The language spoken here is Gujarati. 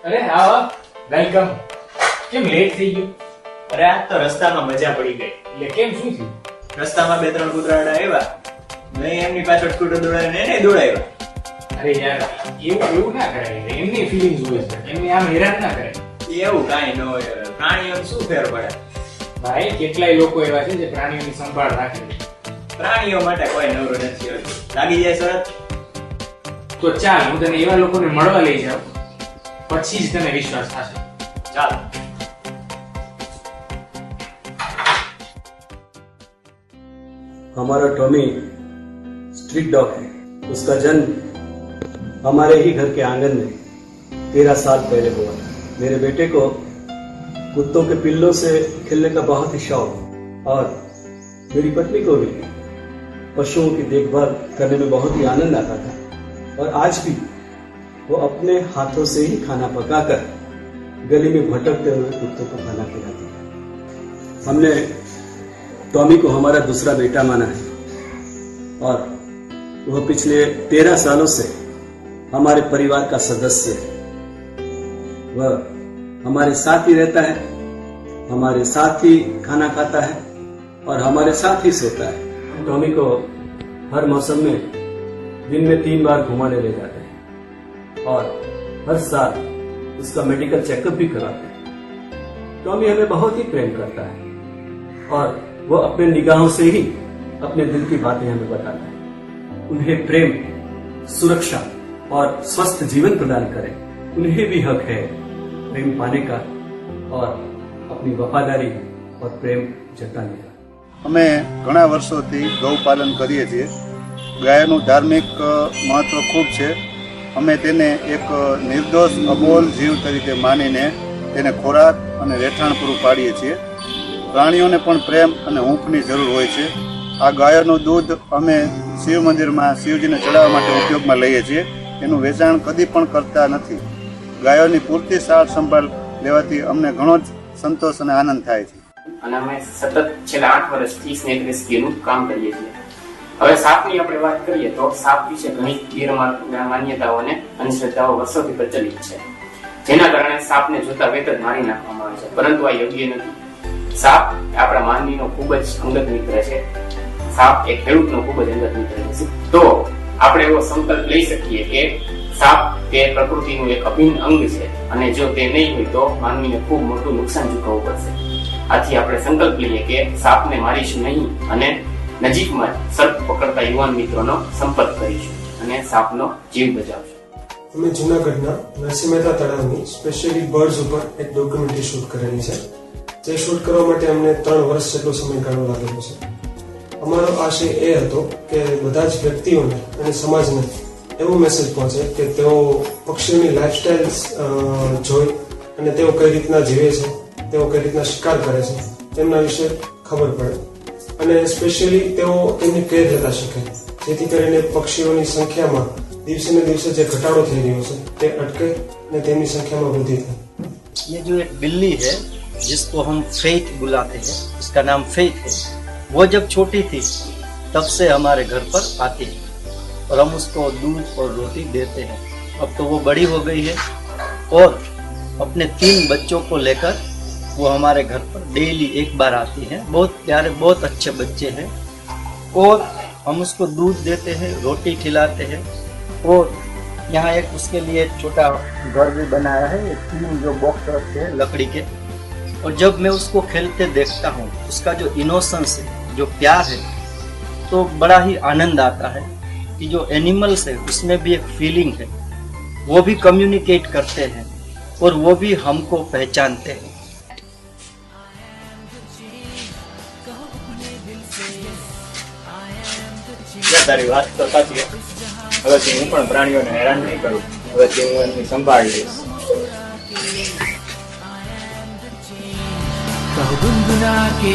અરે હા, વેલકમ. કેમ લેટ થઈ ગયો? અરે આજ તો રસ્તામાં મજા પડી ગઈ. એટલે કેમ, શું થયું? રસ્તામાં બે ત્રણ કૂતરાડા આવ્યા, મેં એમની પાછળ સ્કૂટર દોડાવીને એને દોડાવ્યા. અરે યાર, એવું ના કરાય. એમની ફિલિંગ્સ હોય છે, એમને આમ હેરાન ના કરે. એવું કાંઈ ન હોય, પ્રાણીઓને શું ફેર પડે? ભાઈ, કેટલાય લોકો એવા છે જે પ્રાણીઓની સંભાળ રાખે છે. પ્રાણીઓ માટે કોઈ નવરો નથી હોતું. લાગી જાય શરત? તો ચાલ, હું તને એવા લોકોને મળવા લઈ જાઉં, પછી જ તને વિશ્વાસ થશે. ચાલ. हमारा टॉमी स्ट्रीट डॉग है। उसका जन्म हमारे ही घर के आंगन में 13 साल पहले हुआ। मेरे बेटे को कुत्तों के पिल्लों से खेलने का बहुत ही शौक और मेरी पत्नी को भी पशुओं की देखभाल करने में बहुत ही आनंद आता था और आज भी वो अपने हाथों से ही खाना पकाकर गली में भटकते हुए कुत्तों को खाना खिलाती है। हमने टॉमी को हमारा दूसरा बेटा माना है और वह पिछले 13 सालों से हमारे परिवार का सदस्य है। वह हमारे साथ ही रहता है, हमारे साथ ही खाना खाता है और हमारे साथ ही सोता है। टॉमी को हर मौसम में दिन में 3 बार घुमाने ले जाते हैं और हर साल उसका मेडिकल चेकअप भी कराते हैं। टॉमी हमें बहुत ही प्रेम करता है और वो अपने निगाहों से ही अपने दिल की बातें हमें बताता है। उन्हें प्रेम, सुरक्षा और स्वस्थ जीवन प्रदान करें। उन्हें भी हक है प्रेम पाने का और अपनी वफादारी और प्रेम जताने का। અમે ઘણા વર્ષોથી ગૌપાલન કરીએ છીએ. ગાયનું ધાર્મિક મહત્વ ખૂબ છે. અમે તેને એક નિર્દોષ અબોલ જીવ તરીકે માનીને તેને ખોરાક અને રહેઠાણ પૂરું પાડીએ છીએ. પ્રાણીઓને પણ પ્રેમ અને હૂંફની જરૂર હોય છે. આ ગાયોનું દૂધ અમે શિવ મંદિરમાં શિવજીને ચડાવવા માટે ઉપયોગમાં લઈએ છીએ. એનું વેચાણ કદી પણ કરતા નથી. ગાયોની પૂરતી સાર સંભાળ લેવાથી અમને ઘણો જ સંતોષ અને આનંદ થાય છે. અને અમે સતત છેલ્લા 8 વર્ષથી સ્નેક રેસ્ક્યુનું કામ કરીએ છીએ. હવે સાપની આપણે વાત કરીએ તો સાપ વિશે ઘણી ગેરમાન્યતાઓ અને અંધશ્રદ્ધાઓ વર્ષોથી પ્રચલિત છે, જેના કારણે સાપને જોતા વેત જ મારી નાખવામાં આવે છે, પરંતુ આ યોગ્ય નથી. સાપ આપણા માનવીનો ખૂબ જ અંગત મિત્ર છે. સાપ એ ખેડૂતનો ખૂબ જ અંગત મિત્ર છે. તો આપણે એવો સંકલ્પ લઈ શકીએ કે સાપ તે પ્રકૃતિનું એક અભિન્ન અંગ છે અને જો તે નહીં હોય તો માનવીને ખૂબ મોટું નુકસાન ચૂકવવું પડશે. આથી આપણે સંકલ્પ લઈએ કે સાપને મારીશું નહીં અને નજીકમાં સર્પ પકડતા યુવાન મિત્રોનો સંપર્ક કરીશું અને સાપનો જીવ બચાવશું. અમે જૂનાગઢના નરસિંહ મહેતા તળાવની સ્પેશિયલી બર્ડ્સ ઉપર એક ડોક્યુમેન્ટરી શૂટ કરેલી છે. જે શૂટ કરવા માટે અમને 3 વર્ષ જેટલો સમયગાળો લાગેલો છે. અમારો આશય એ હતો કે બધા જ વ્યક્તિઓને અને સમાજને એવો મેસેજ પહોંચે કે તેઓ પક્ષીઓની લાઈફસ્ટાઈલ જોઈ અને તેઓ કઈ રીતના જીવે છે, તેઓ કઈ રીતના શિકાર કરે છે તેમના વિશે ખબર પડે અને સ્પેશિયલી તેઓ તેમની કેર લેતા શીખે, જેથી કરીને પક્ષીઓની સંખ્યામાં દિવસે ને દિવસે જે ઘટાડો થઈ રહ્યો છે તે અટકે અને તેમની સંખ્યામાં વૃદ્ધિ થાય. ये जो एक बिल्ली है जिसको हम फेथ बुलाते हैं, उसका नाम फेथ है, वो जब छोटी थी तब से हमारे घर पर आती है और हम उसको दूध और रोटी देते हैं. अब तो वो बड़ी हो गई है और अपने 3 बच्चों को लेकर वो हमारे घर पर डेली एक बार आती है. बहुत प्यारे, बहुत अच्छे बच्चे हैं और हम उसको दूध देते हैं, रोटी खिलाते हैं और यहाँ एक उसके लिए छोटा घर भी बनाया है. 3 जो बॉक्स रखे हैं लकड़ी के और जब मैं उसको खेलते देखता हूँ उसका जो इनोसेंस है, जो प्यार है, तो बड़ा ही आनंद आता है कि जो एनिमल्स है उसमें भी एक फीलिंग है, वो भी कम्युनिकेट करते हैं और वो भी हमको पहचानते हैं. તારી વાત તો સાચી. હવેથી હું પણ પ્રાણીઓને હેરાન નહીં કરું. હવેથી હું એમની સંભાળ લઈશ. कहो गुनगुना के